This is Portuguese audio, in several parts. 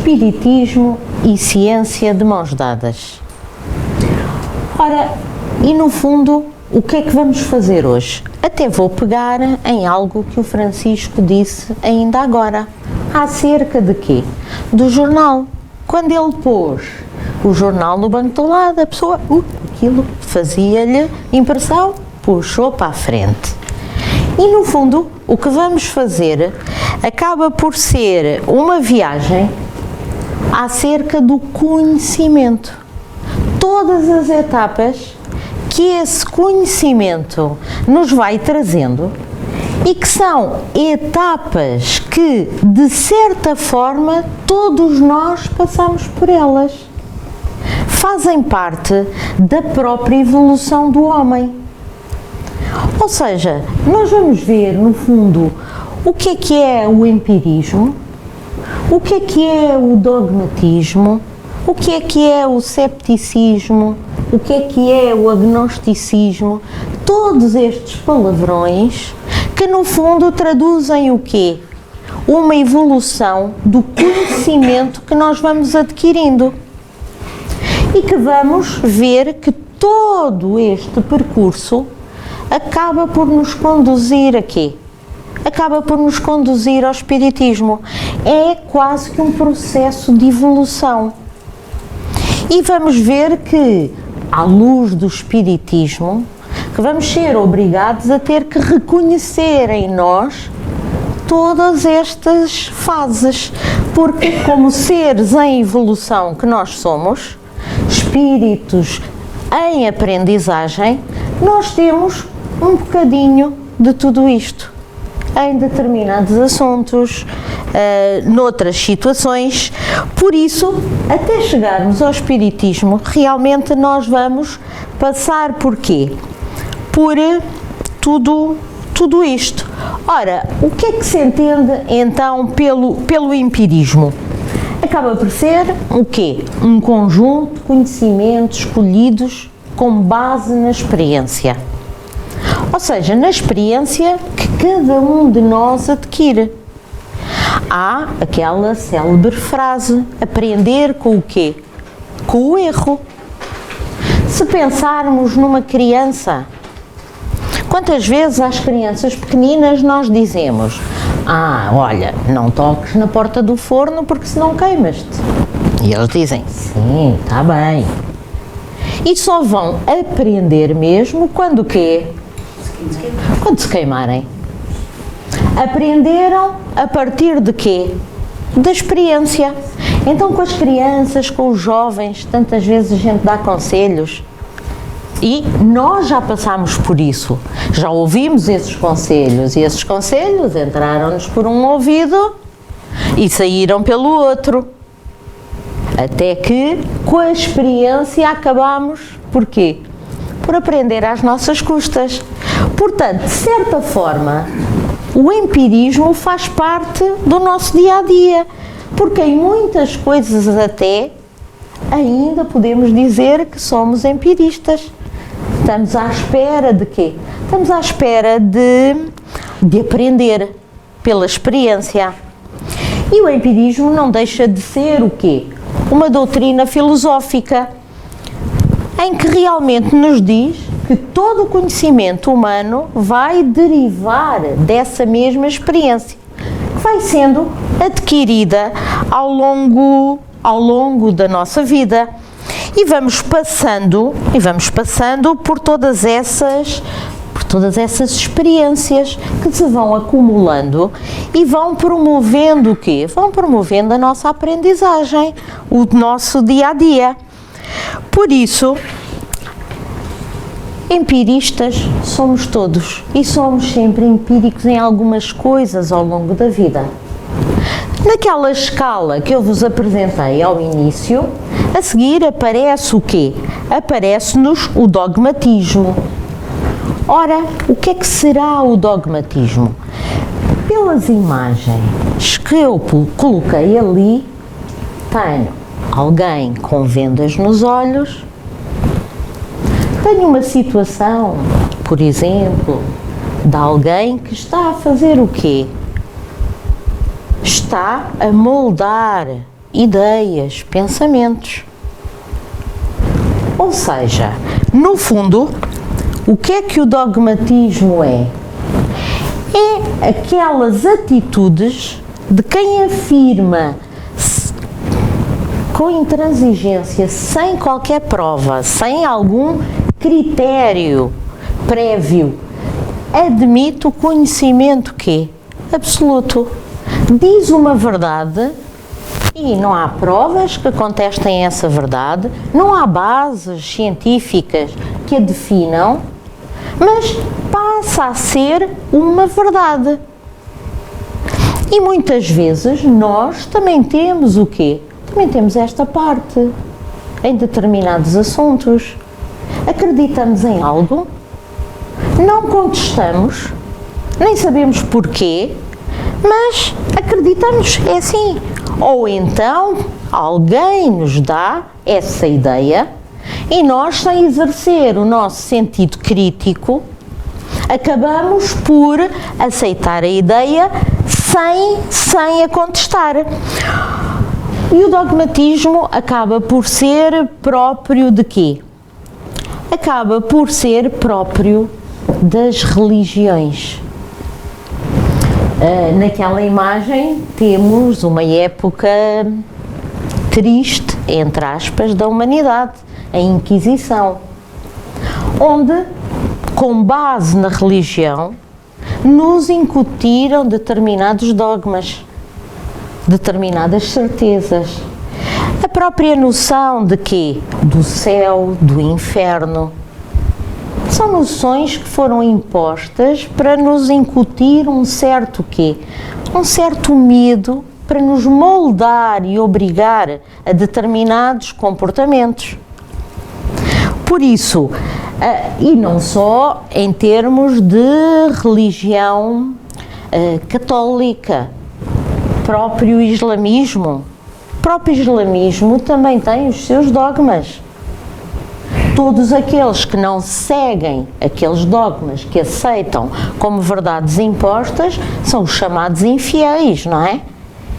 Espiritismo e ciência de mãos dadas. Ora, e no fundo, o que é que vamos fazer hoje? Até vou pegar em algo que o Francisco disse ainda agora, acerca de quê? Do jornal. Quando ele pôs o jornal no banco do lado, a pessoa, aquilo fazia-lhe impressão, puxou para a frente. E no fundo, o que vamos fazer acaba por ser uma viagem acerca do conhecimento. Todas as etapas que esse conhecimento nos vai trazendo e que são etapas que, de certa forma, todos nós passamos por elas. Fazem parte da própria evolução do homem. Ou seja, nós vamos ver, no fundo, o que é o empirismo, o que é o dogmatismo, o que é o cepticismo, o que é o agnosticismo, todos estes palavrões que no fundo traduzem o quê? Uma evolução do conhecimento que nós vamos adquirindo e que vamos ver que todo este percurso acaba por nos conduzir a quê? Acaba por nos conduzir ao espiritismo. É quase que um processo de evolução. E vamos ver que, à luz do espiritismo, que vamos ser obrigados a ter que reconhecer em nós todas estas fases, porque como seres em evolução que nós somos, espíritos em aprendizagem, nós temos um bocadinho de tudo isto, em determinados assuntos, noutras situações. Por isso, até chegarmos ao espiritismo, realmente nós vamos passar por quê? Por tudo isto. Ora, o que é que se entende então pelo empirismo? Acaba por ser o quê? Um conjunto de conhecimentos escolhidos com base na experiência. Ou seja, na experiência que cada um de nós adquire. Há aquela célebre frase, aprender com o quê? Com o erro. Se pensarmos numa criança, quantas vezes às crianças pequeninas nós dizemos: olha, não toques na porta do forno porque senão queimas-te. E eles dizem: sim, está bem. E só vão aprender mesmo quando o quê? Quando se queimarem. Aprenderam a partir de quê? Da experiência. Então, com as crianças, com os jovens, tantas vezes a gente dá conselhos e nós já passámos por isso, já ouvimos esses conselhos e esses conselhos entraram-nos por um ouvido e saíram pelo outro, até que com a experiência acabamos, por quê? Por aprender às nossas custas. Portanto, de certa forma, o empirismo faz parte do nosso dia-a-dia, porque em muitas coisas até ainda podemos dizer que somos empiristas. Estamos à espera de quê? Estamos à espera de aprender pela experiência. E o empirismo não deixa de ser o quê? Uma doutrina filosófica, em que realmente nos diz que todo o conhecimento humano vai derivar dessa mesma experiência, que vai sendo adquirida ao longo da nossa vida. E vamos passando por todas essas experiências que se vão acumulando e vão promovendo o quê? Vão promovendo a nossa aprendizagem, o nosso dia-a-dia. Por isso, empiristas somos todos e somos sempre empíricos em algumas coisas ao longo da vida. Naquela escala que eu vos apresentei ao início, a seguir aparece o quê? Aparece-nos o dogmatismo. Ora, o que é que será o dogmatismo? Pelas imagens que eu coloquei ali, tenho alguém com vendas nos olhos, tenho uma situação, por exemplo, de alguém que está a fazer o quê? Está a moldar ideias, pensamentos. Ou seja, no fundo, o que é que o dogmatismo é? É aquelas atitudes de quem afirma com intransigência, sem qualquer prova, sem algum critério prévio, admite o conhecimento que absoluto. Diz uma verdade e não há provas que contestem essa verdade, não há bases científicas que a definam, mas passa a ser uma verdade. E muitas vezes nós também temos o quê? Também temos esta parte em determinados assuntos. Acreditamos em algo, não contestamos, nem sabemos porquê, mas acreditamos, é assim. Ou então alguém nos dá essa ideia e nós, sem exercer o nosso sentido crítico, acabamos por aceitar a ideia sem a contestar. E o dogmatismo acaba por ser próprio de quê? Acaba por ser próprio das religiões. Naquela imagem temos uma época triste, entre aspas, da humanidade, a Inquisição, onde, com base na religião, nos incutiram determinados dogmas, determinadas certezas. A própria noção de quê? Do céu, do inferno. São noções que foram impostas para nos incutir um certo quê? Um certo medo, para nos moldar e obrigar a determinados comportamentos. Por isso, e não só em termos de religião católica, próprio islamismo. O próprio islamismo também tem os seus dogmas. Todos aqueles que não seguem aqueles dogmas, que aceitam como verdades impostas, são os chamados infiéis, não é?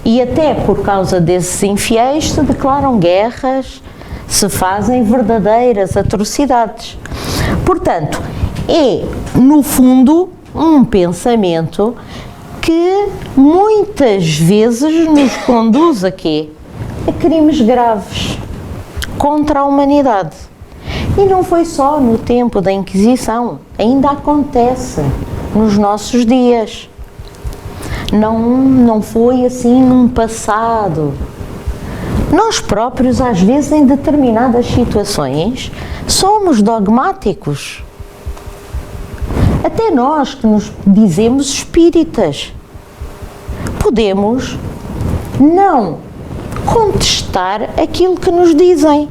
E até por causa desses infiéis se declaram guerras, se fazem verdadeiras atrocidades. Portanto, é, no fundo, um pensamento que muitas vezes nos conduz a quê? A crimes graves contra a humanidade. E não foi só no tempo da Inquisição, ainda acontece nos nossos dias. Não foi assim num passado. Nós próprios, às vezes, em determinadas situações, somos dogmáticos. Até nós que nos dizemos espíritas, podemos não contestar aquilo que nos dizem.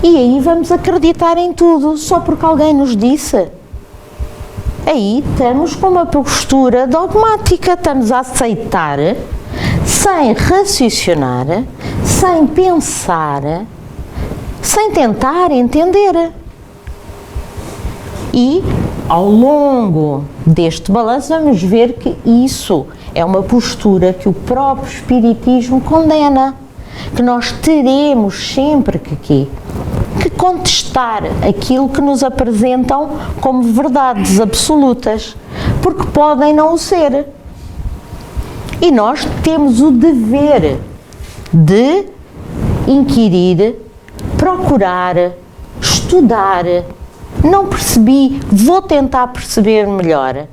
E aí vamos acreditar em tudo, só porque alguém nos disse. Aí estamos com uma postura dogmática, estamos a aceitar, sem raciocinar, sem pensar, sem tentar entender. E, ao longo deste balanço, vamos ver que isso é uma postura que o próprio Espiritismo condena, que nós teremos sempre que contestar aquilo que nos apresentam como verdades absolutas, porque podem não o ser. E nós temos o dever de inquirir, procurar, estudar. Não percebi, vou tentar perceber melhor.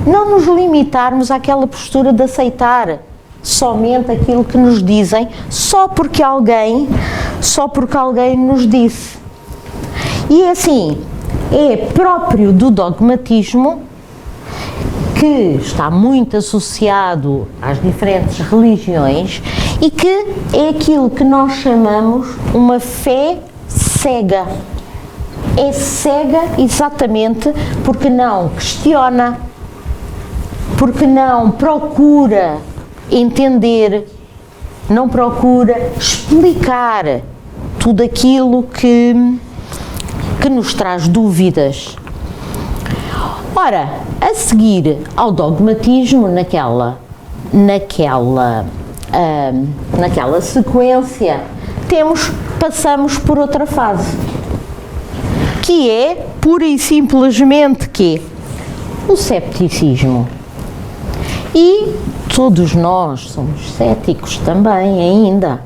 Não nos limitarmos àquela postura de aceitar somente aquilo que nos dizem, só porque alguém nos disse. E assim, é próprio do dogmatismo, que está muito associado às diferentes religiões e que é aquilo que nós chamamos uma fé cega. É cega exatamente porque não questiona, porque não procura entender, não procura explicar tudo aquilo que nos traz dúvidas. Ora, a seguir ao dogmatismo, naquela naquela sequência, passamos por outra fase, que é pura e simplesmente o cepticismo. E todos nós somos céticos também ainda.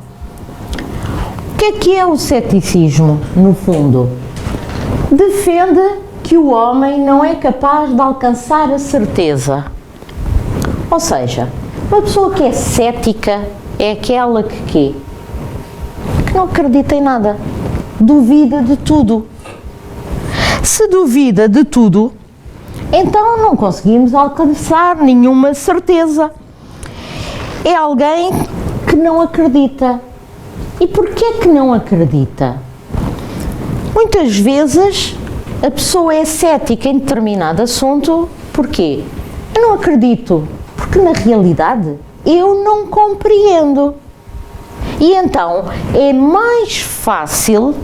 O que é o ceticismo, no fundo? Defende que o homem não é capaz de alcançar a certeza. Ou seja, uma pessoa que é cética é aquela que não acredita em nada, duvida de tudo. Se duvida de tudo, então não conseguimos alcançar nenhuma certeza. É alguém que não acredita. E porquê que não acredita? Muitas vezes a pessoa é cética em determinado assunto. Porquê? Eu não acredito, porque na realidade eu não compreendo. E então é mais fácil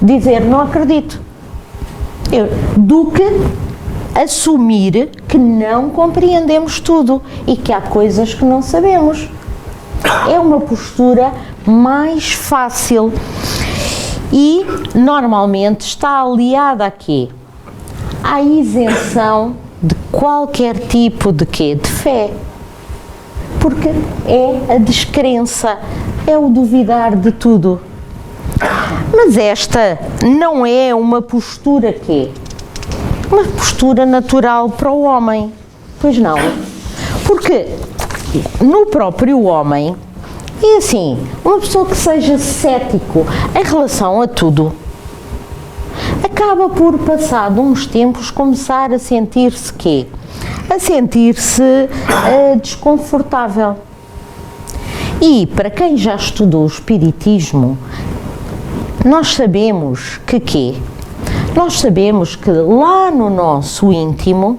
dizer não acredito do que assumir que não compreendemos tudo e que há coisas que não sabemos. É uma postura mais fácil e normalmente está aliada a quê? À isenção de qualquer tipo de fé. Porque é a descrença, é o duvidar de tudo. Mas esta não é uma postura uma postura natural para o homem. Pois não. Porque no próprio homem, é assim, uma pessoa que seja cético em relação a tudo, acaba por, passado uns tempos, começar a sentir-se A sentir-se desconfortável. E para quem já estudou o espiritismo, nós sabemos Nós sabemos que lá no nosso íntimo,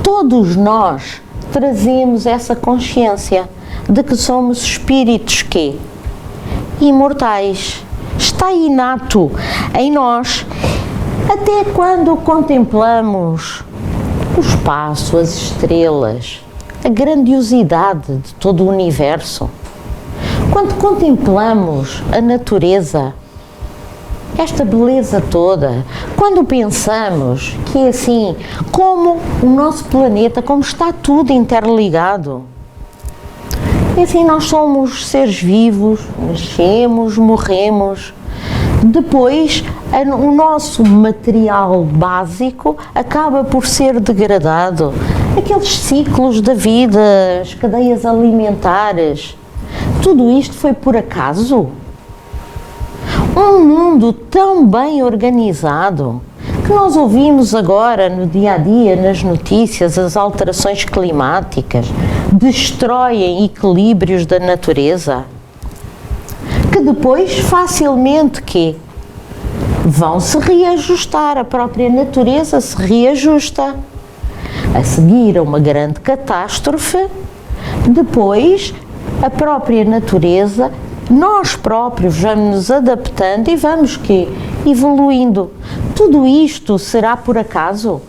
todos nós trazemos essa consciência de que somos espíritos imortais. Está inato em nós. Até quando contemplamos o espaço, as estrelas, a grandiosidade de todo o universo, quando contemplamos a natureza, esta beleza toda, quando pensamos que é assim, como o nosso planeta, como está tudo interligado. E assim, nós somos seres vivos, nascemos, morremos. Depois, o nosso material básico acaba por ser degradado. Aqueles ciclos da vida, as cadeias alimentares, tudo isto foi por acaso? Um mundo tão bem organizado que nós ouvimos agora no dia a dia, nas notícias, as alterações climáticas destroem equilíbrios da natureza, que depois facilmente vão se reajustar, a própria natureza se reajusta. A seguir a uma grande catástrofe, depois a própria natureza, nós próprios vamos nos adaptando e vamos evoluindo. Tudo isto será por acaso?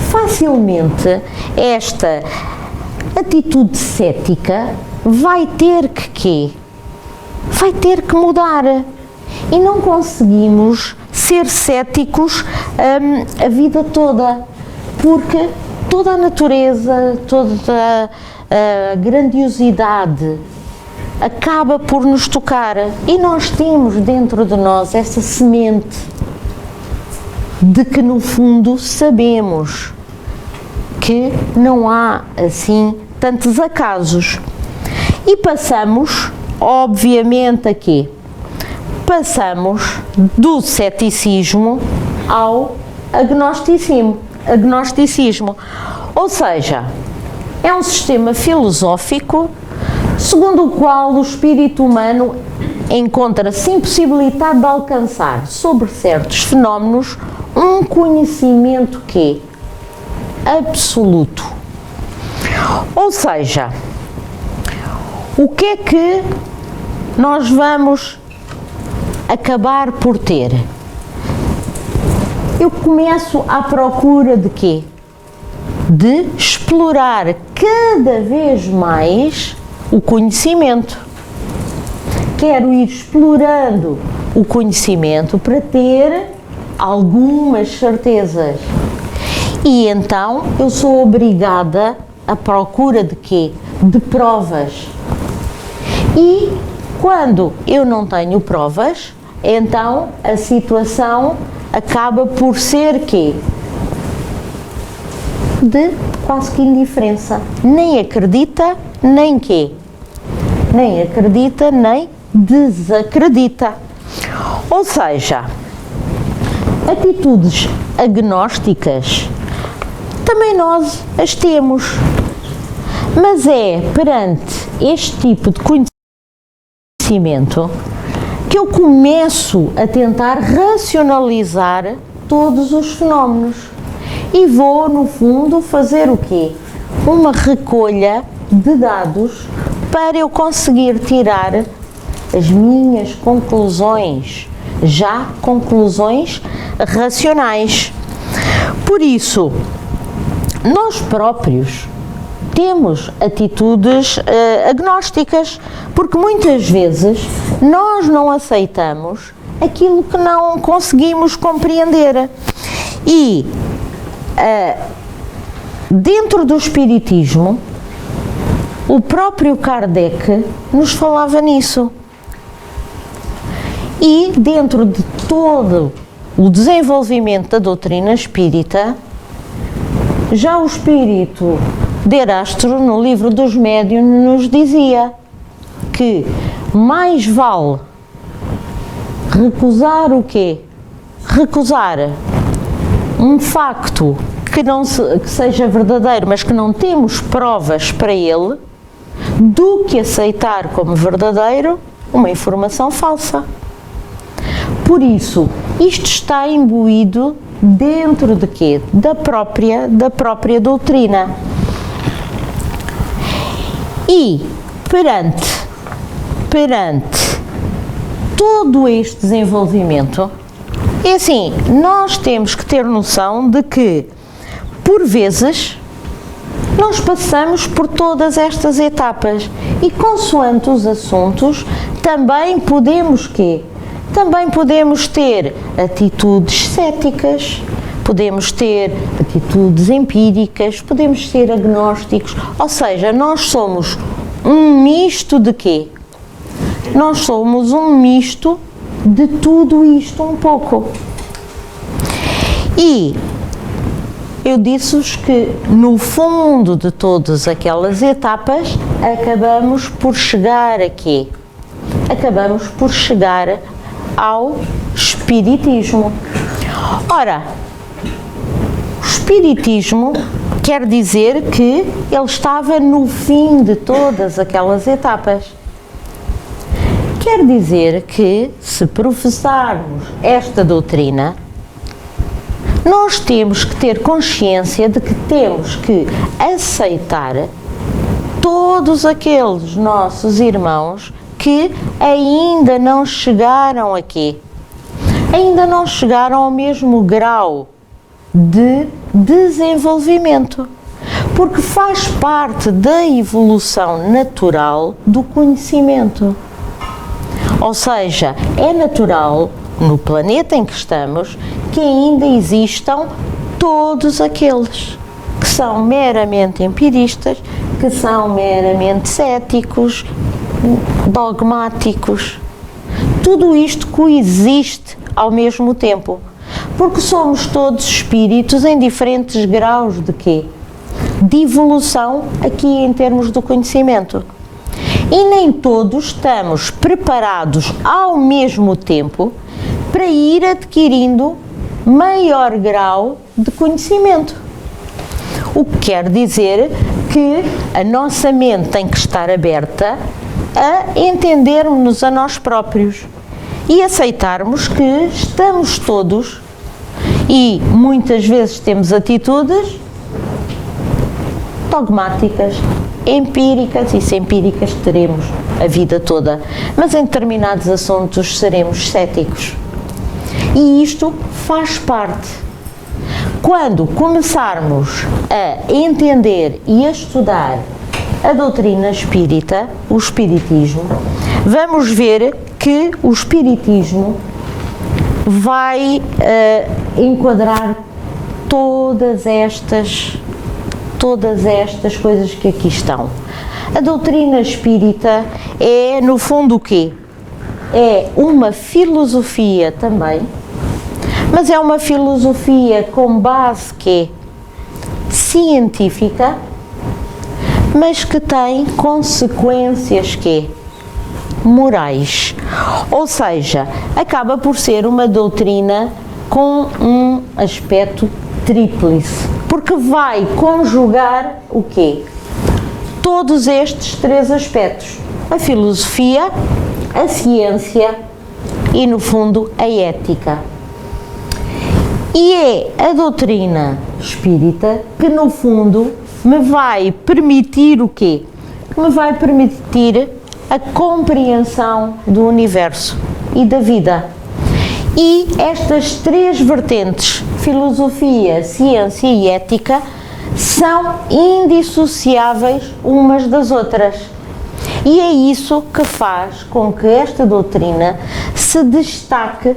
Facilmente esta atitude cética vai ter vai ter que mudar. E não conseguimos ser céticos a vida toda, porque toda a natureza, toda a grandiosidade acaba por nos tocar, e nós temos dentro de nós essa semente de que no fundo sabemos que não há assim tantos acasos. E passamos, obviamente, passamos do ceticismo ao agnosticismo. Ou seja, é um sistema filosófico segundo o qual o espírito humano encontra-se impossibilitado de alcançar sobre certos fenómenos um conhecimento absoluto. Ou seja, o que é que nós vamos acabar por ter? Eu começo à procura de quê? De explorar cada vez mais o conhecimento. Quero ir explorando o conhecimento para ter algumas certezas. E então eu sou obrigada à procura de quê? De provas. E quando eu não tenho provas, então a situação acaba por ser quê? De quase que indiferença. Nem acredita, nem quê? Nem acredita, nem desacredita. Ou seja, atitudes agnósticas também nós as temos, mas é perante este tipo de conhecimento que eu começo a tentar racionalizar todos os fenómenos e vou, no fundo, fazer o quê? Uma recolha de dados para eu conseguir tirar as minhas conclusões, já conclusões racionais. Por isso, nós próprios temos atitudes agnósticas, porque muitas vezes nós não aceitamos aquilo que não conseguimos compreender. E dentro do Espiritismo, o próprio Kardec nos falava nisso. E dentro de todo o desenvolvimento da doutrina espírita, já o espírito de Erasto, no livro dos Médiuns, nos dizia que mais vale recusar o quê? Recusar um facto que seja verdadeiro, mas que não temos provas para ele, do que aceitar como verdadeiro uma informação falsa. Por isso, isto está imbuído dentro de quê? Da própria doutrina. E perante todo este desenvolvimento, é assim, nós temos que ter noção de que, por vezes, nós passamos por todas estas etapas e, consoante os assuntos, também podemos quê? Também podemos ter atitudes céticas, podemos ter atitudes empíricas, podemos ser agnósticos, ou seja, nós somos um misto de quê? Nós somos um misto de tudo isto um pouco. E eu disse-vos que no fundo de todas aquelas etapas acabamos por chegar a quê? Acabamos por chegar ao Espiritismo. Ora, o Espiritismo quer dizer que ele estava no fim de todas aquelas etapas. Quer dizer que, se professarmos esta doutrina, nós temos que ter consciência de que temos que aceitar todos aqueles nossos irmãos que ainda não chegaram aqui, ainda não chegaram ao mesmo grau de desenvolvimento, porque faz parte da evolução natural do conhecimento. Ou seja, é natural, no planeta em que estamos, que ainda existam todos aqueles que são meramente empiristas, que são meramente céticos, dogmáticos. Tudo isto coexiste ao mesmo tempo, porque somos todos espíritos em diferentes graus de quê? De evolução aqui em termos do conhecimento. E nem todos estamos preparados ao mesmo tempo para ir adquirindo maior grau de conhecimento. O que quer dizer que a nossa mente tem que estar aberta a entendermos-nos a nós próprios e aceitarmos que estamos todos, e muitas vezes temos atitudes dogmáticas, empíricas, e se empíricas teremos a vida toda, mas em determinados assuntos seremos céticos. E isto faz parte. Quando começarmos a entender e a estudar a doutrina espírita, o espiritismo, vamos ver que o espiritismo vai enquadrar todas estas coisas que aqui estão. A doutrina espírita é, no fundo, o quê? É uma filosofia também, mas é uma filosofia com base que é científica, mas que tem consequências que morais. Ou seja, acaba por ser uma doutrina com um aspecto tríplice, porque vai conjugar o quê? Todos estes três aspectos: a filosofia, a ciência e, no fundo, a ética. E é a doutrina espírita que, no fundo, me vai permitir o quê? Que me vai permitir a compreensão do universo e da vida. E estas três vertentes, filosofia, ciência e ética, são indissociáveis umas das outras. E é isso que faz com que esta doutrina se destaque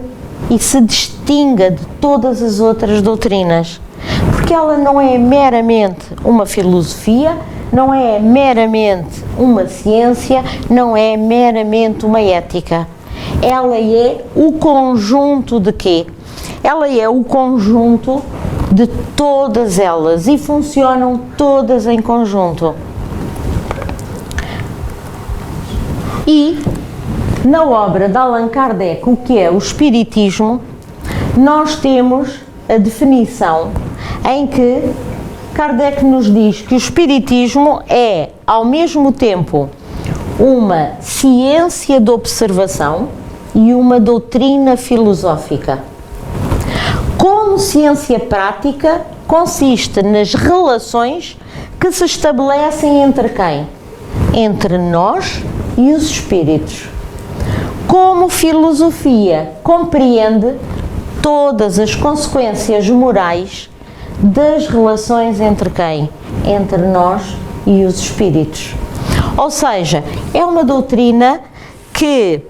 e se distinga de todas as outras doutrinas. Porque ela não é meramente uma filosofia, não é meramente uma ciência, não é meramente uma ética. Ela é o conjunto de quê? Ela é o conjunto de todas elas e funcionam todas em conjunto. E na obra de Allan Kardec, o que é o Espiritismo, nós temos a definição em que Kardec nos diz que o Espiritismo é, ao mesmo tempo, uma ciência de observação e uma doutrina filosófica. Como ciência prática, consiste nas relações que se estabelecem entre quem? Entre nós e os espíritos. Como filosofia, compreende todas as consequências morais das relações entre quem? Entre nós e os espíritos. Ou seja, é uma doutrina que,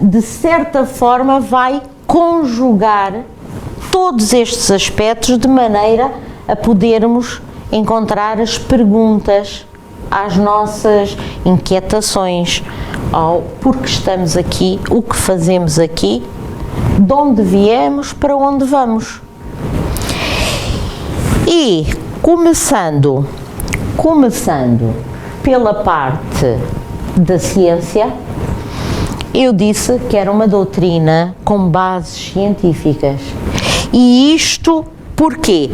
de certa forma, vai conjugar todos estes aspectos de maneira a podermos encontrar as perguntas às nossas inquietações, ao porquê estamos aqui, o que fazemos aqui, de onde viemos, para onde vamos. E começando pela parte da ciência, eu disse que era uma doutrina com bases científicas. E isto porquê?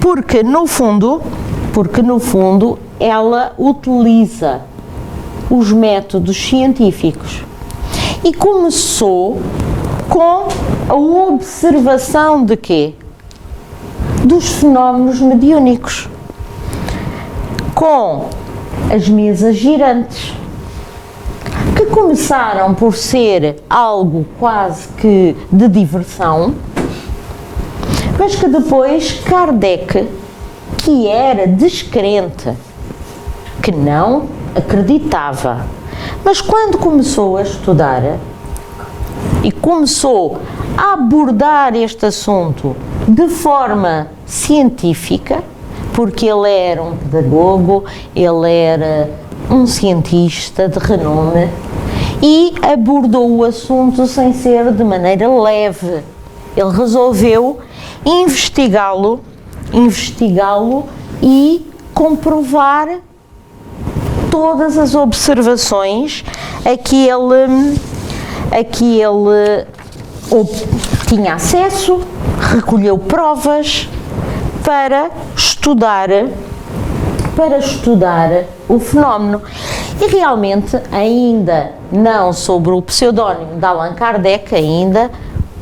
Porque no fundo ela utiliza os métodos científicos e começou com a observação de quê? Dos fenómenos mediúnicos, com as mesas girantes, que começaram por ser algo quase que de diversão, mas que depois Kardec, que era descrente, que não acreditava, mas quando começou a estudar e começou a abordar este assunto de forma científica, porque ele era um pedagogo, ele era um cientista de renome e abordou o assunto sem ser de maneira leve. Ele resolveu investigá-lo e comprovar todas as observações a que ele tinha acesso, recolheu provas para estudar o fenómeno. E realmente, ainda não sob o pseudónimo de Allan Kardec, ainda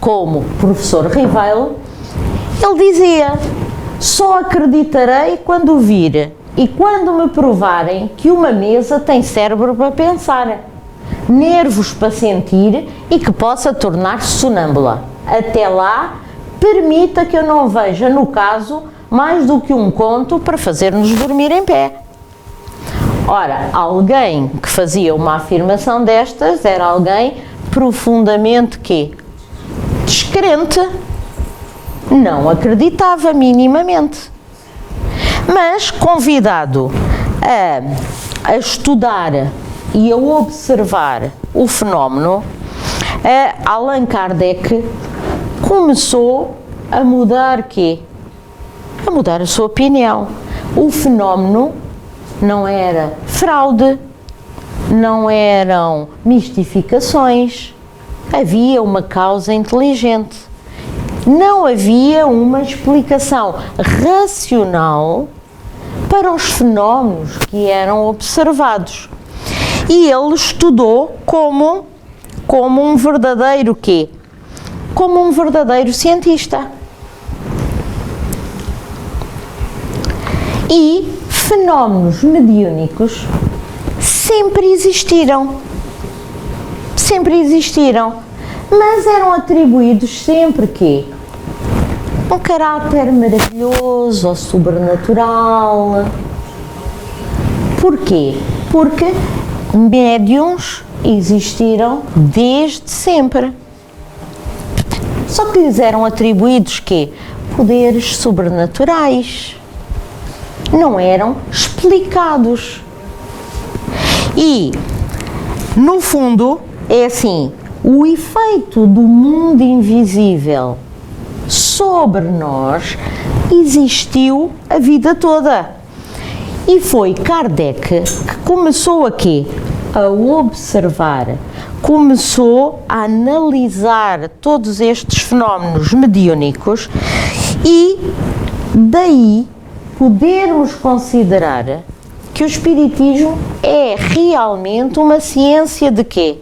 como professor Rivail, ele dizia: só acreditarei quando vir e quando me provarem que uma mesa tem cérebro para pensar, nervos para sentir e que possa tornar-se sonâmbula. Até lá, permita que eu não veja, no caso, mais do que um conto para fazer-nos dormir em pé. Ora, alguém que fazia uma afirmação destas era alguém profundamente quê? Descrente. Não acreditava minimamente. Mas convidado a estudar e a observar o fenómeno, Allan Kardec começou a mudar quê? A mudar a sua opinião. O fenómeno não era fraude, não eram mistificações, havia uma causa inteligente. Não havia uma explicação racional para os fenómenos que eram observados. E ele estudou como um verdadeiro quê? Como um verdadeiro cientista. E fenómenos mediúnicos sempre existiram. Sempre existiram. Mas eram atribuídos sempre quê? Um caráter maravilhoso ou sobrenatural. Porquê? Porque médiuns existiram desde sempre. Só que lhes eram atribuídos quê? Poderes sobrenaturais. Não eram explicados. E, no fundo, é assim, o efeito do mundo invisível sobre nós existiu a vida toda. E foi Kardec que começou a quê? A observar, começou a analisar todos estes fenómenos mediúnicos e daí podermos considerar que o Espiritismo é realmente uma ciência de quê?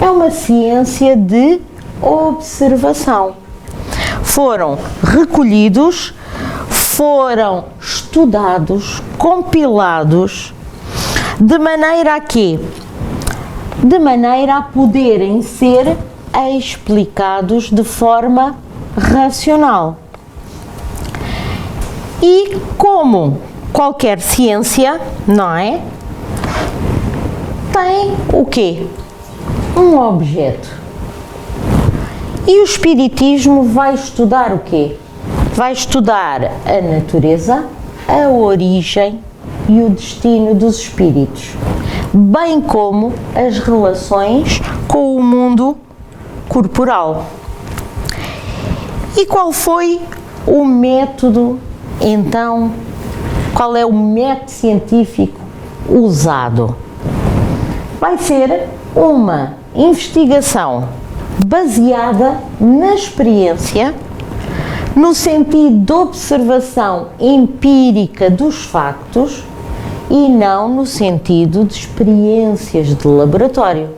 É uma ciência de observação. Foram recolhidos, foram estudados, compilados, de maneira a quê? De maneira a poderem ser explicados de forma racional. E como qualquer ciência, não é? Tem o quê? Um objeto. E o Espiritismo vai estudar o quê? Vai estudar a natureza, a origem e o destino dos espíritos, bem como as relações com o mundo corporal. E qual foi o método, então, qual é o método científico usado? Vai ser uma investigação baseada na experiência, no sentido de observação empírica dos factos e não no sentido de experiências de laboratório.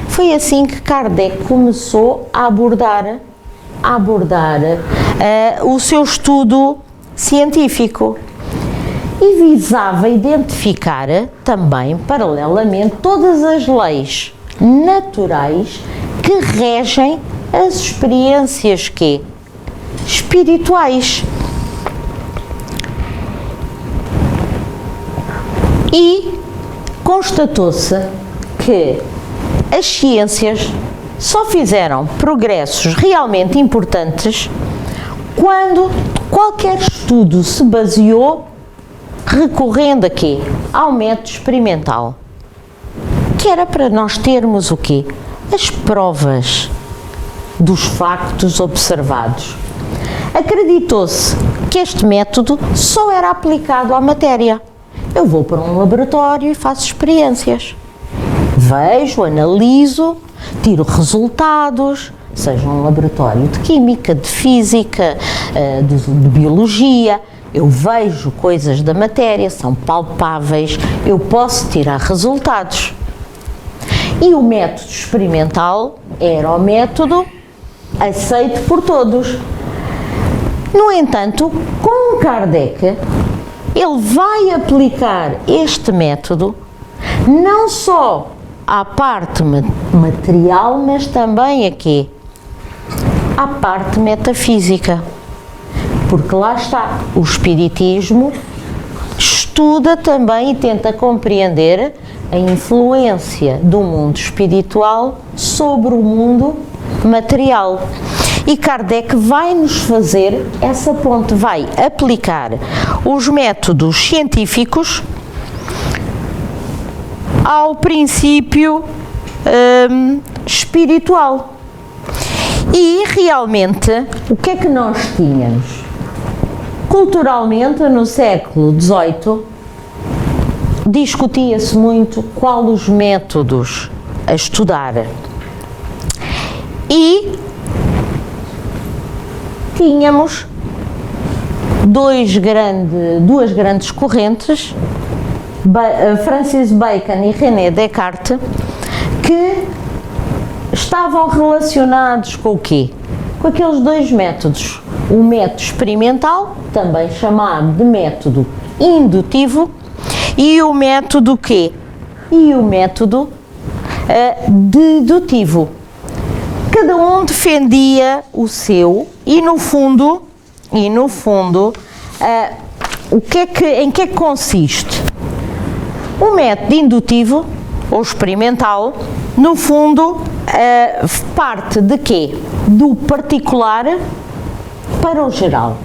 Foi assim que Kardec começou a abordar o seu estudo científico e visava identificar também, paralelamente, todas as leis naturais que regem as experiências quê? Espirituais. E constatou-se que as ciências só fizeram progressos realmente importantes quando qualquer estudo se baseou recorrendo a quê? Ao método experimental. Que era para nós termos o quê? As provas dos factos observados. Acreditou-se que este método só era aplicado à matéria. Eu vou para um laboratório e faço experiências. Vejo, analiso, tiro resultados, seja um laboratório de química, de física, de biologia. Eu vejo coisas da matéria, são palpáveis, eu posso tirar resultados. E o método experimental era o método aceito por todos. No entanto, com Kardec, ele vai aplicar este método não só à parte material, mas também aqui, à parte metafísica. Porque lá está, o Espiritismo estuda também e tenta compreender a influência do mundo espiritual sobre o mundo material. E Kardec vai nos fazer essa ponte, vai aplicar os métodos científicos ao princípio espiritual. E realmente, o que é que nós tínhamos? Culturalmente, no século XVIII, discutia-se muito qual os métodos a estudar. E tínhamos duas grandes correntes, Francis Bacon e René Descartes, que estavam relacionados com o quê? Com aqueles dois métodos. O método experimental, também chamado de método indutivo, e o método quê? E o método dedutivo. Cada um defendia o seu e no fundo, em que é que consiste? O método indutivo ou experimental, no fundo, parte de quê? Do particular para o geral.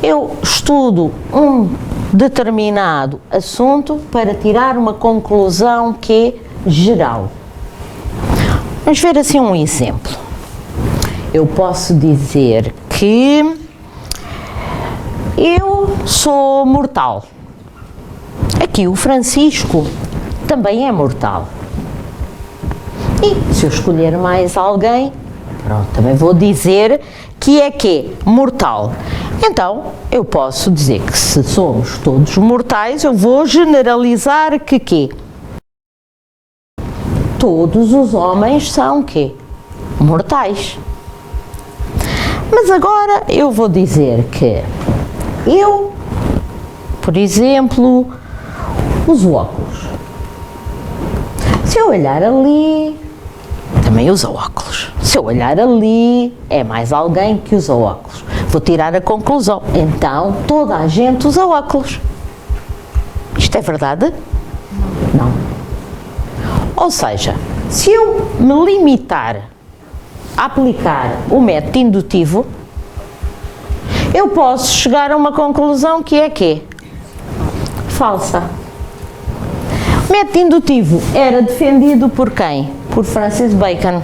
Eu estudo um determinado assunto para tirar uma conclusão que é geral. Vamos ver assim um exemplo. Eu posso dizer que eu sou mortal. Aqui o Francisco também é mortal. E se eu escolher mais alguém, pronto, também vou dizer que é mortal. Então, eu posso dizer que se somos todos mortais, eu vou generalizar que todos os homens são mortais. Mas agora eu vou dizer que eu, por exemplo, uso óculos. Se eu olhar ali, também usa óculos. Se eu olhar ali, é mais alguém que usa óculos. Vou tirar a conclusão. Então, toda a gente usa óculos. Isto é verdade? Não. Ou seja, se eu me limitar a aplicar o método indutivo, eu posso chegar a uma conclusão que é falsa. O método indutivo era defendido por quem? Por Francis Bacon.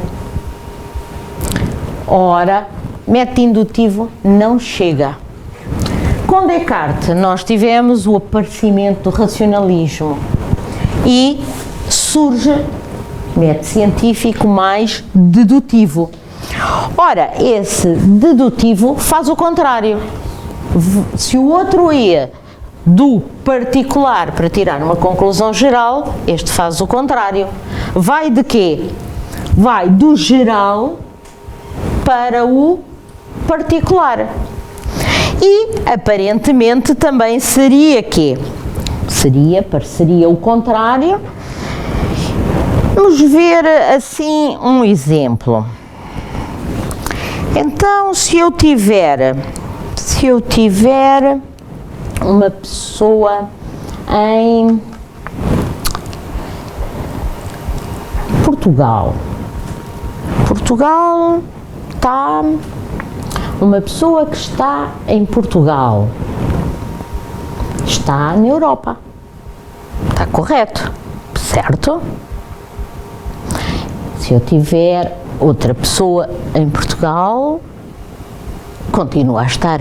Ora, método indutivo não chega. Com Descartes nós tivemos o aparecimento do racionalismo e surge método científico mais dedutivo. Ora, esse dedutivo faz o contrário. Se o outro ia do particular para tirar uma conclusão geral, este faz o contrário. Vai de quê? Vai do geral para o particular. E, aparentemente, também seria pareceria o contrário. Vamos ver, assim, um exemplo. Então, se eu tiver uma pessoa em Portugal está uma pessoa que está em Portugal, está na Europa, está correto, certo? Se eu tiver outra pessoa em Portugal, continua a estar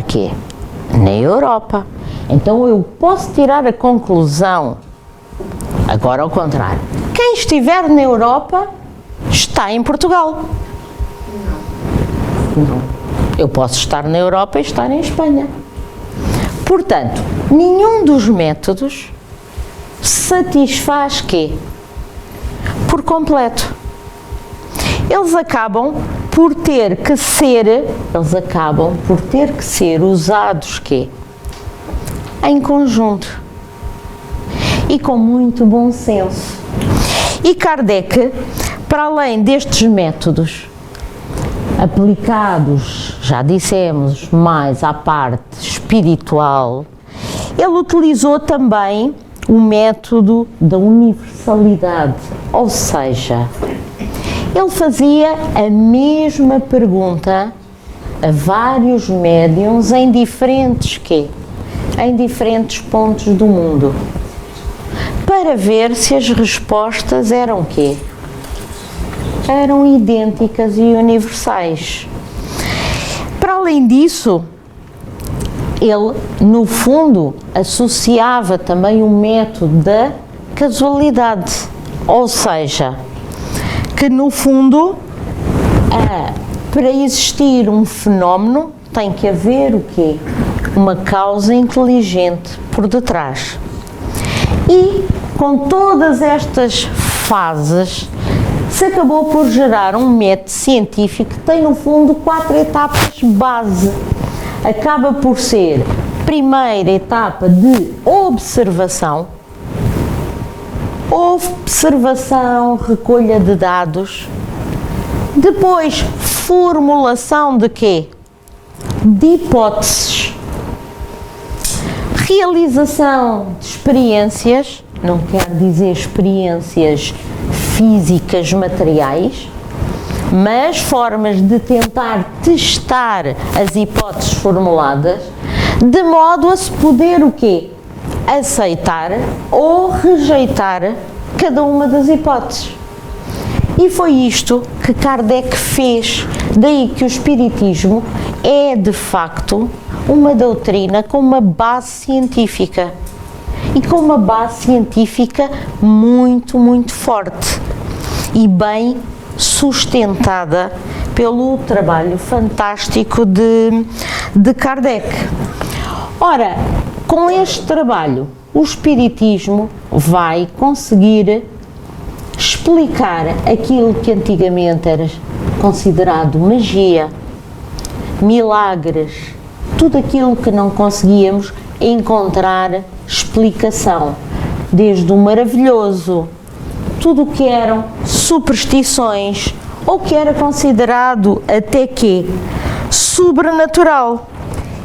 na Europa. Então eu posso tirar a conclusão, agora ao contrário, quem estiver na Europa está em Portugal. Não. Eu posso estar na Europa e estar em Espanha. Portanto, nenhum dos métodos satisfaz por completo. Eles acabam por ter que ser usados em conjunto e com muito bom senso. E Kardec, para além destes métodos aplicados, já dissemos, mais à parte espiritual, Ele utilizou também o método da universalidade, ou seja, ele fazia a mesma pergunta a vários médiums em diferentes pontos do mundo, para ver se as respostas eram eram idênticas e universais. Para além disso, ele, no fundo, associava também o método da casualidade, ou seja, que no fundo, para existir um fenómeno, tem que haver o quê? Uma causa inteligente por detrás. E com todas estas fases, se acabou por gerar um método científico que tem no fundo 4 etapas base. Acaba por ser primeira etapa de observação, recolha de dados, depois formulação de quê? De hipóteses, realização de experiências, não quer dizer experiências físicas, materiais, mas formas de tentar testar as hipóteses formuladas, de modo a se poder o quê? Aceitar ou rejeitar cada uma das hipóteses. E foi isto que Kardec fez, daí que o Espiritismo é de facto uma doutrina com uma base científica, e com uma base científica muito, muito forte e bem sustentada pelo trabalho fantástico de Kardec. Ora, com este trabalho, o Espiritismo vai conseguir explicar aquilo que antigamente era considerado magia, milagres, tudo aquilo que não conseguíamos encontrar explicação, desde o maravilhoso, tudo o que eram superstições, ou que era considerado até que sobrenatural,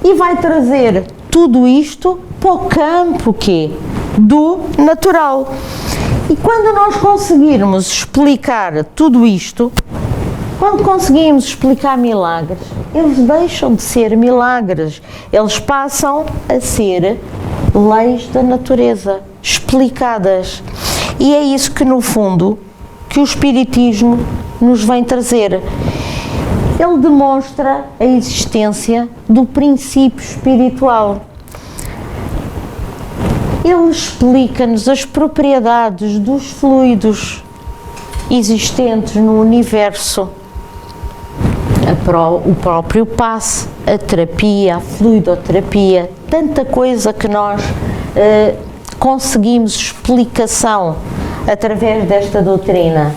e vai trazer tudo isto para o campo do natural. E quando nós conseguirmos explicar tudo isto, quando conseguimos explicar milagres, eles deixam de ser milagres, eles passam a ser leis da natureza, explicadas. E é isso que, no fundo, que o Espiritismo nos vem trazer. Ele demonstra a existência do princípio espiritual. Ele explica-nos as propriedades dos fluidos existentes no universo. O próprio passe, a terapia, a fluidoterapia, tanta coisa que nós conseguimos explicação através desta doutrina.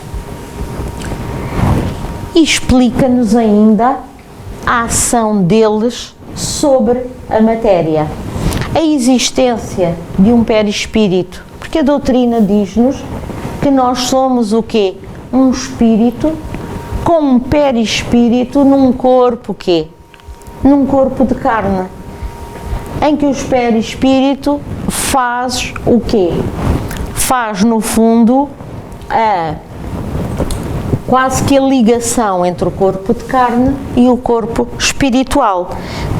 E explica-nos ainda a ação deles sobre a matéria, a existência de um perispírito, porque a doutrina diz-nos que nós somos o quê? Um espírito com um perispírito num corpo num corpo de carne, em que o perispírito faz o quê? Faz, no fundo, quase que a ligação entre o corpo de carne e o corpo espiritual.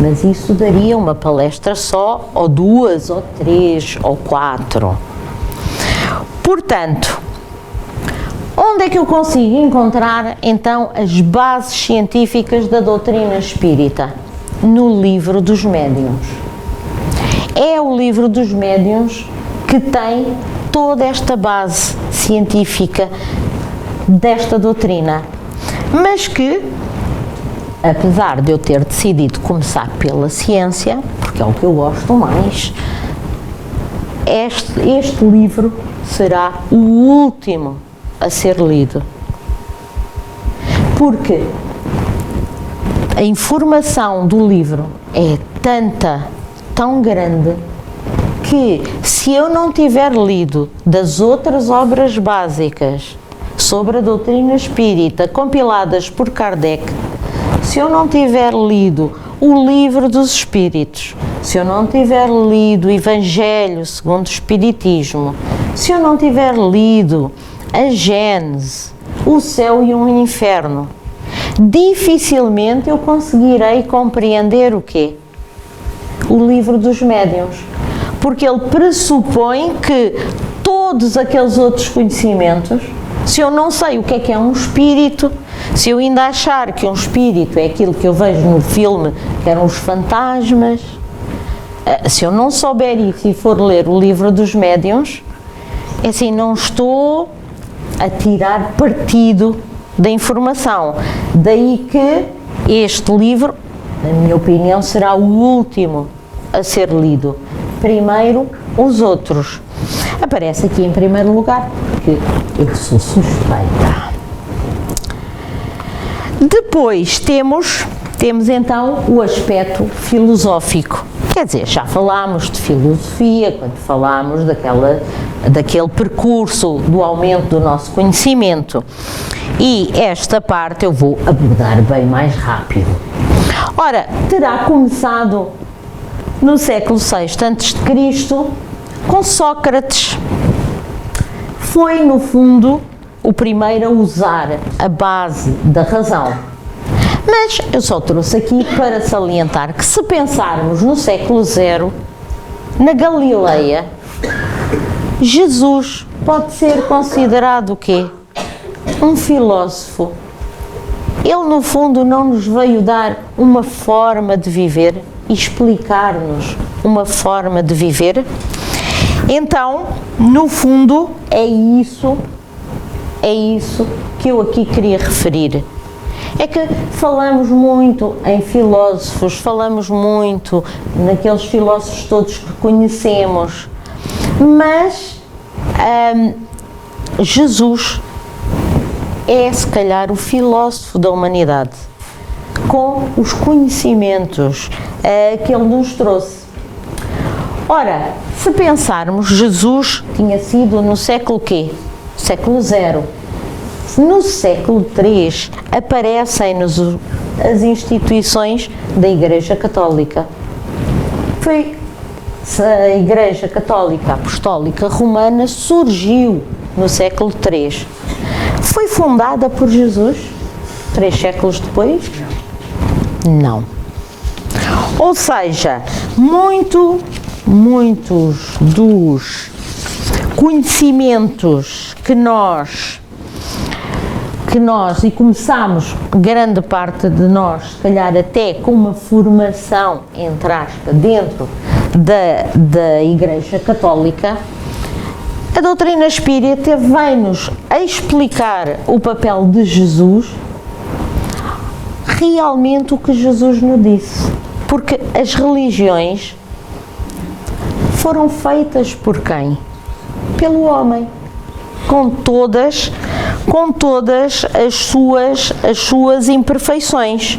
Mas isso daria uma palestra só, ou 2, ou 3, ou 4. Portanto, onde é que eu consigo encontrar, então, as bases científicas da doutrina espírita? No Livro dos Médiuns. É o Livro dos Médiuns que tem toda esta base científica desta doutrina, mas que, apesar de eu ter decidido começar pela ciência, porque é o que eu gosto mais, este livro será o último a ser lido, porque a informação do livro é tão grande, que se eu não tiver lido das outras obras básicas sobre a doutrina espírita compiladas por Kardec, se eu não tiver lido o Livro dos Espíritos, se eu não tiver lido o Evangelho segundo o Espiritismo, se eu não tiver lido a Gênese, o céu e o inferno, dificilmente eu conseguirei compreender o quê? O Livro dos Médiuns, porque ele pressupõe que todos aqueles outros conhecimentos, se eu não sei o que é um espírito, se eu ainda achar que um espírito é aquilo que eu vejo no filme, que eram os fantasmas, se eu não souber isso e for ler o Livro dos Médiuns, é assim, não estou a tirar partido da informação. Daí que este livro, na minha opinião, será o último a ser lido. Primeiro, os outros. Aparece aqui em primeiro lugar, porque eu sou suspeita. Depois temos então o aspecto filosófico. Quer dizer, já falámos de filosofia, quando falámos daquele percurso do aumento do nosso conhecimento. E esta parte eu vou abordar bem mais rápido. Ora, terá começado no século VI a.C., com Sócrates. Foi, no fundo, o primeiro a usar a base da razão. Mas eu só trouxe aqui para salientar que, se pensarmos no século zero, na Galileia, Jesus pode ser considerado o quê? Um filósofo. Ele, no fundo, não nos veio dar uma forma de viver, explicar-nos uma forma de viver. Então, no fundo, é isso que eu aqui queria referir. É que falamos muito em filósofos, falamos muito naqueles filósofos todos que conhecemos, mas Jesus é, se calhar, o filósofo da humanidade, com os conhecimentos que ele nos trouxe. Ora, se pensarmos, Jesus tinha sido no século quê? Século zero. No século III aparecem-nos as instituições da Igreja Católica. Foi a Igreja Católica Apostólica Romana surgiu no século III. Foi fundada por Jesus 3 séculos depois? Não. Ou seja, muitos dos conhecimentos que nós e começamos, grande parte de nós, se calhar até com uma formação, entre aspas, dentro da Igreja Católica, a doutrina espírita vem-nos a explicar o papel de Jesus, realmente o que Jesus nos disse. Porque as religiões foram feitas por quem? Pelo homem, com todas as suas imperfeições.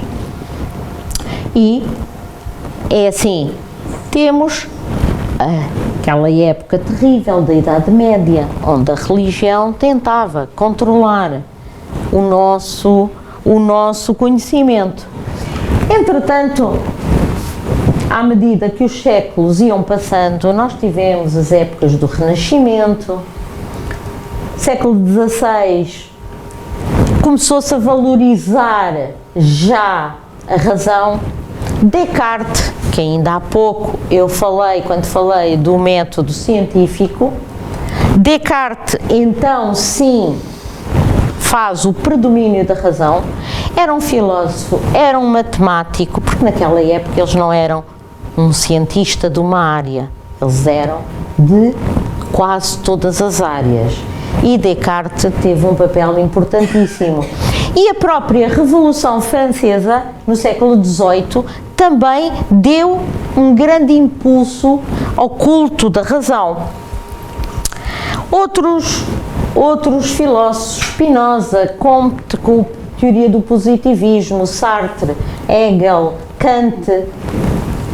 E é assim, temos aquela época terrível da Idade Média, onde a religião tentava controlar o nosso conhecimento. Entretanto, à medida que os séculos iam passando, nós tivemos as épocas do Renascimento. Século XVI começou-se a valorizar já a razão. Descartes, que ainda há pouco eu falei, quando falei do método científico, Descartes então sim faz o predomínio da razão. Era um filósofo, era um matemático, porque naquela época eles não eram um cientista de uma área, eles eram de quase todas as áreas. E Descartes teve um papel importantíssimo. E a própria Revolução Francesa, no século XVIII, também deu um grande impulso ao culto da razão. Outros filósofos, Spinoza, Comte, com a teoria do positivismo, Sartre, Hegel, Kant,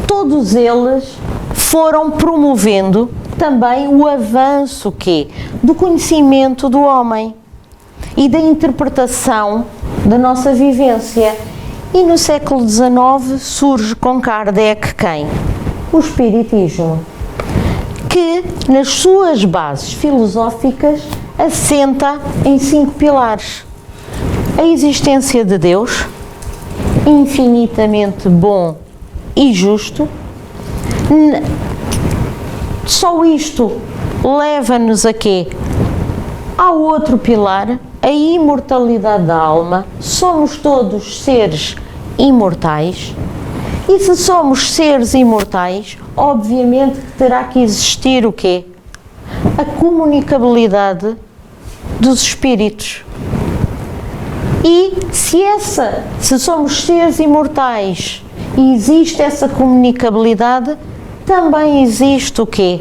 todos eles foram promovendo também o avanço do conhecimento do homem e da interpretação da nossa vivência. E no século XIX surge com Kardec quem? O Espiritismo, que nas suas bases filosóficas assenta em 5 pilares: a existência de Deus, infinitamente bom e justo. Só isto leva-nos a quê? Ao outro pilar, a imortalidade da alma. Somos todos seres imortais. E se somos seres imortais, obviamente que terá que existir o quê? A comunicabilidade dos espíritos. E se somos seres imortais e existe essa comunicabilidade, também existe o quê?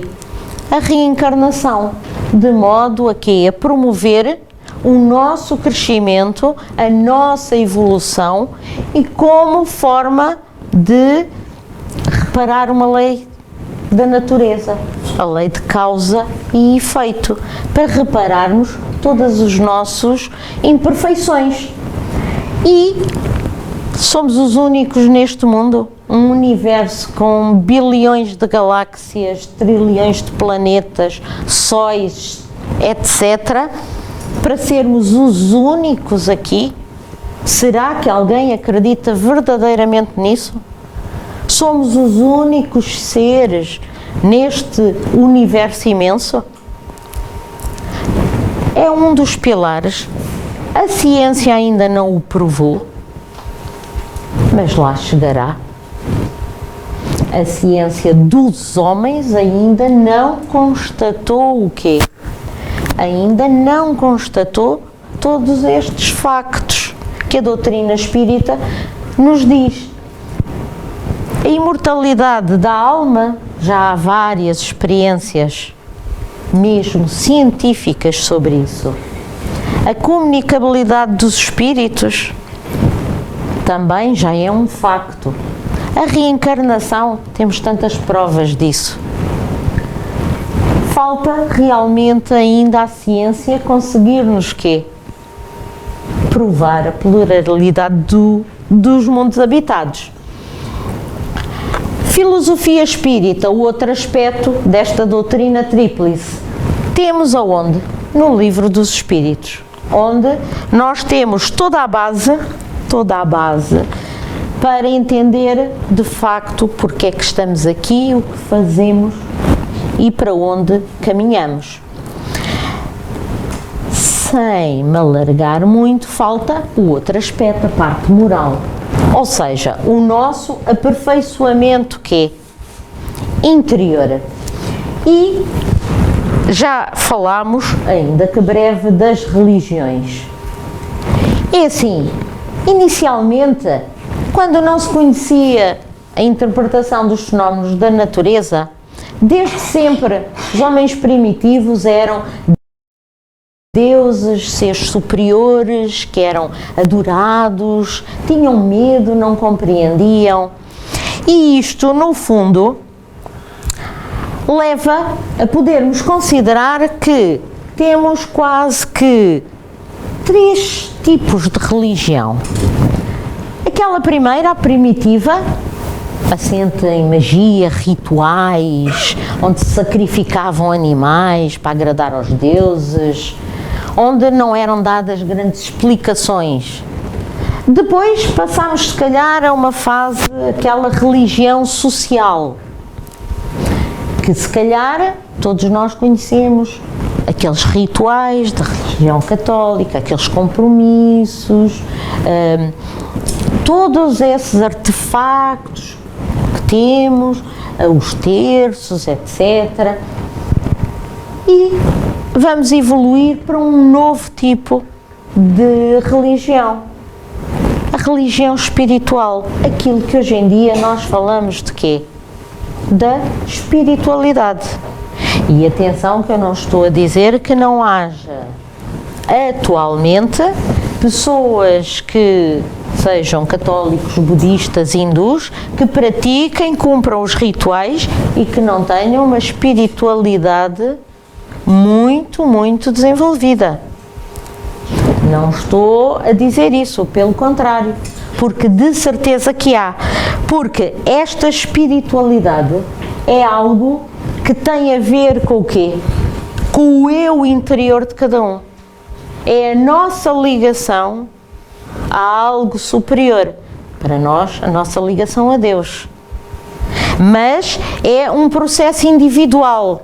A reencarnação, de modo a quê? A promover o nosso crescimento, a nossa evolução e como forma de reparar uma lei da natureza, a lei de causa e efeito, para repararmos todas as nossas imperfeições. E somos os únicos neste mundo, um universo com bilhões de galáxias, trilhões de planetas, sóis, etc., para sermos os únicos aqui. Será que alguém acredita verdadeiramente nisso? Somos os únicos seres neste universo imenso? É um dos pilares. A ciência ainda não o provou, mas lá chegará. A ciência dos homens ainda não constatou o quê? Ainda não constatou todos estes factos que a doutrina espírita nos diz. A imortalidade da alma, já há várias experiências, mesmo científicas, sobre isso. A comunicabilidade dos espíritos também já é um facto. A reencarnação, temos tantas provas disso. Falta realmente ainda à ciência conseguir-nos quê? Provar a pluralidade dos mundos habitados. Filosofia espírita, o outro aspecto desta doutrina tríplice. Temos aonde? No Livro dos Espíritos, onde nós temos toda a base para entender de facto porque é que estamos aqui, o que fazemos e para onde caminhamos. Sem me alargar muito, falta o outro aspecto, a parte moral. Ou seja, o nosso aperfeiçoamento que é interior. E já falámos, ainda que breve, das religiões. É assim, inicialmente, quando não se conhecia a interpretação dos fenómenos da natureza, desde sempre os homens primitivos eram deuses, seres superiores, que eram adorados, tinham medo, não compreendiam. E isto, no fundo, leva a podermos considerar que temos quase que 3 tipos de religião. Aquela primeira, a primitiva, assente em magia, rituais, onde se sacrificavam animais para agradar aos deuses, onde não eram dadas grandes explicações. Depois passámos, se calhar, a uma fase, aquela religião social, que se calhar todos nós conhecemos, aqueles rituais da religião católica, aqueles compromissos, todos esses artefactos que temos, os terços, etc. E vamos evoluir para um novo tipo de religião, a religião espiritual, aquilo que hoje em dia nós falamos de quê? Da espiritualidade. E atenção que eu não estou a dizer que não haja atualmente pessoas que sejam católicos, budistas, hindus, que pratiquem, cumpram os rituais e que não tenham uma espiritualidade muito, muito desenvolvida. Não estou a dizer isso, pelo contrário. porque de certeza que há, porque esta espiritualidade é algo que tem a ver com o quê? Com o eu interior de cada um. É a nossa ligação a algo superior. Para nós, a nossa ligação a Deus. Mas é um processo individual.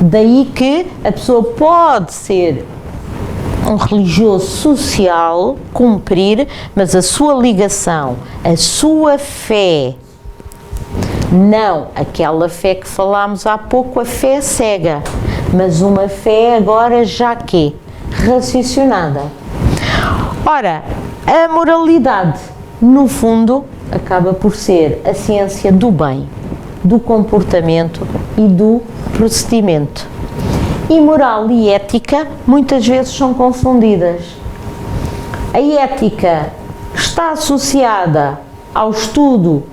Daí que a pessoa pode ser um religioso social, cumprir, mas a sua ligação, a sua fé, não aquela fé que falámos há pouco, a fé cega, mas uma fé agora já que raciocinada. Ora, a moralidade, no fundo, acaba por ser a ciência do bem, do comportamento e do procedimento. E moral e ética muitas vezes são confundidas. A ética está associada ao estudo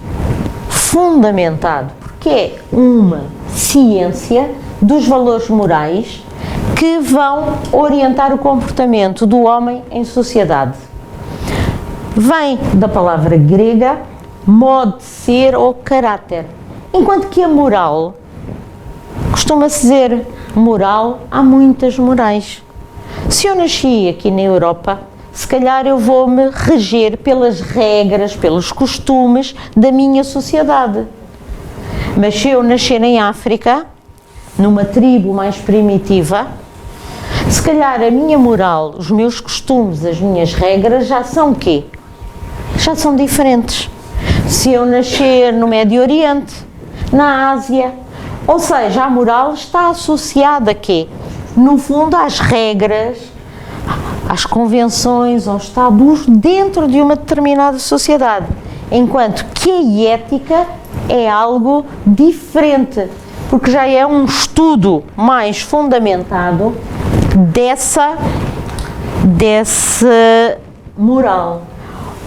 fundamentado, porque é uma ciência dos valores morais que vão orientar o comportamento do homem em sociedade. Vem da palavra grega modo de ser ou caráter, enquanto que a moral, costuma-se dizer, moral, há muitas morais. Se eu nasci aqui na Europa, se calhar eu vou-me reger pelas regras, pelos costumes da minha sociedade. Mas se eu nascer em África, numa tribo mais primitiva, se calhar a minha moral, os meus costumes, as minhas regras já são o quê? Já são diferentes. Se eu nascer no Médio Oriente, na Ásia, ou seja, a moral está associada a quê? No fundo, às regras, às convenções, aos tabus dentro de uma determinada sociedade. Enquanto que a ética é algo diferente, porque já é um estudo mais fundamentado dessa moral.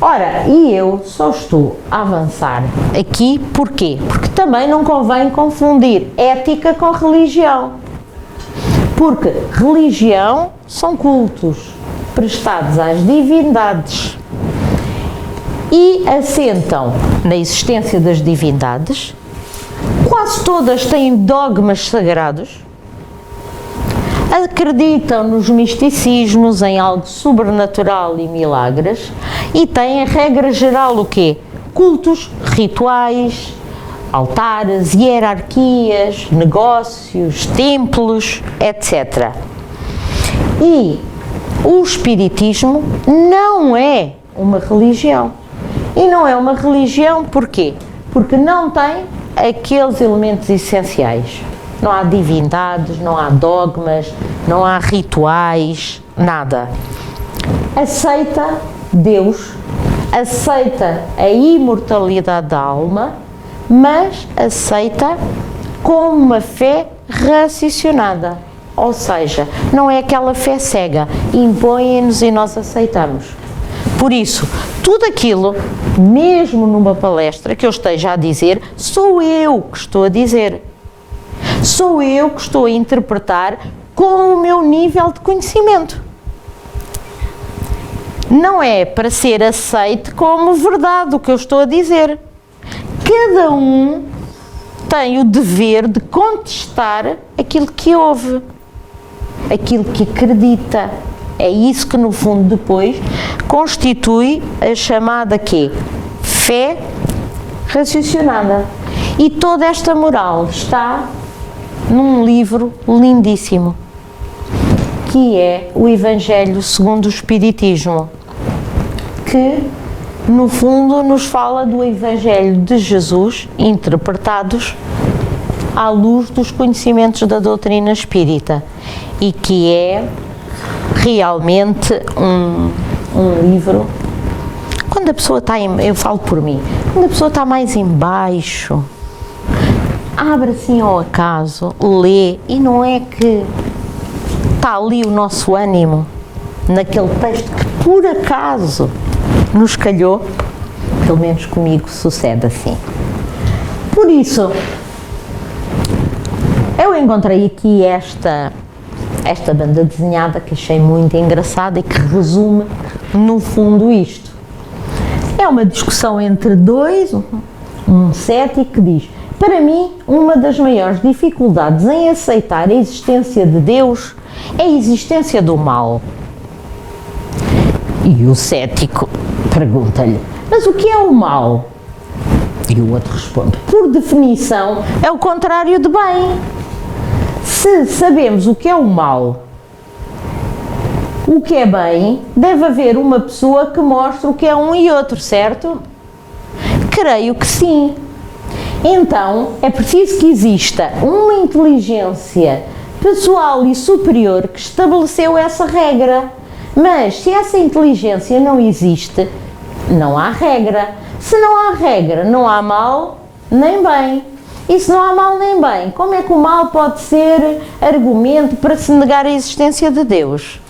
Ora, e eu só estou a avançar aqui, porquê? Porque também não convém confundir ética com religião. Porque religião são cultos prestados às divindades e assentam na existência das divindades. Quase todas têm dogmas sagrados, acreditam nos misticismos, em algo sobrenatural e milagres, e têm a regra geral o quê? Cultos, rituais, altares, hierarquias, negócios, templos, etc. E o espiritismo não é uma religião. E não é uma religião porquê? Porque não tem aqueles elementos essenciais. Não há divindades, não há dogmas, não há rituais, nada. Aceita Deus, aceita a imortalidade da alma, mas aceita com uma fé raciocinada. Ou seja, não é aquela fé cega, impõe-nos e nós aceitamos. Por isso, tudo aquilo, mesmo numa palestra que eu esteja a dizer, sou eu que estou a dizer. Sou eu que estou a interpretar com o meu nível de conhecimento. Não é para ser aceite como verdade o que eu estou a dizer. Cada um tem o dever de contestar aquilo que ouve, aquilo que acredita. É isso que, no fundo, depois constitui a chamada quê? Fé raciocinada. E toda esta moral está num livro lindíssimo, que é o Evangelho segundo o Espiritismo, que, no fundo, nos fala do Evangelho de Jesus, interpretados à luz dos conhecimentos da doutrina espírita, e que é realmente um livro. Quando a pessoa está, eu falo por mim, quando a pessoa está mais em baixo, abre assim ao acaso, lê, e não é que está ali o nosso ânimo, naquele texto que por acaso nos calhou, pelo menos comigo sucede assim. Por isso, eu encontrei aqui esta banda desenhada que achei muito engraçada e que resume, no fundo, isto. É uma discussão entre dois, um cético que diz: para mim, uma das maiores dificuldades em aceitar a existência de Deus é a existência do mal. E o cético pergunta-lhe: mas o que é o mal? E o outro responde: por definição, é o contrário de bem. Se sabemos o que é o mal, o que é bem, deve haver uma pessoa que mostre o que é um e outro, certo? Creio que sim. Então, é preciso que exista uma inteligência pessoal e superior que estabeleceu essa regra. Mas, se essa inteligência não existe, não há regra. Se não há regra, não há mal nem bem. E se não há mal nem bem, como é que o mal pode ser argumento para se negar a existência de Deus?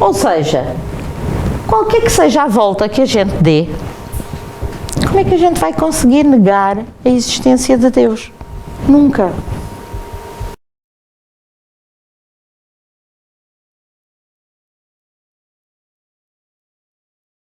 Ou seja, qualquer que seja a volta que a gente dê, como é que a gente vai conseguir negar a existência de Deus? Nunca.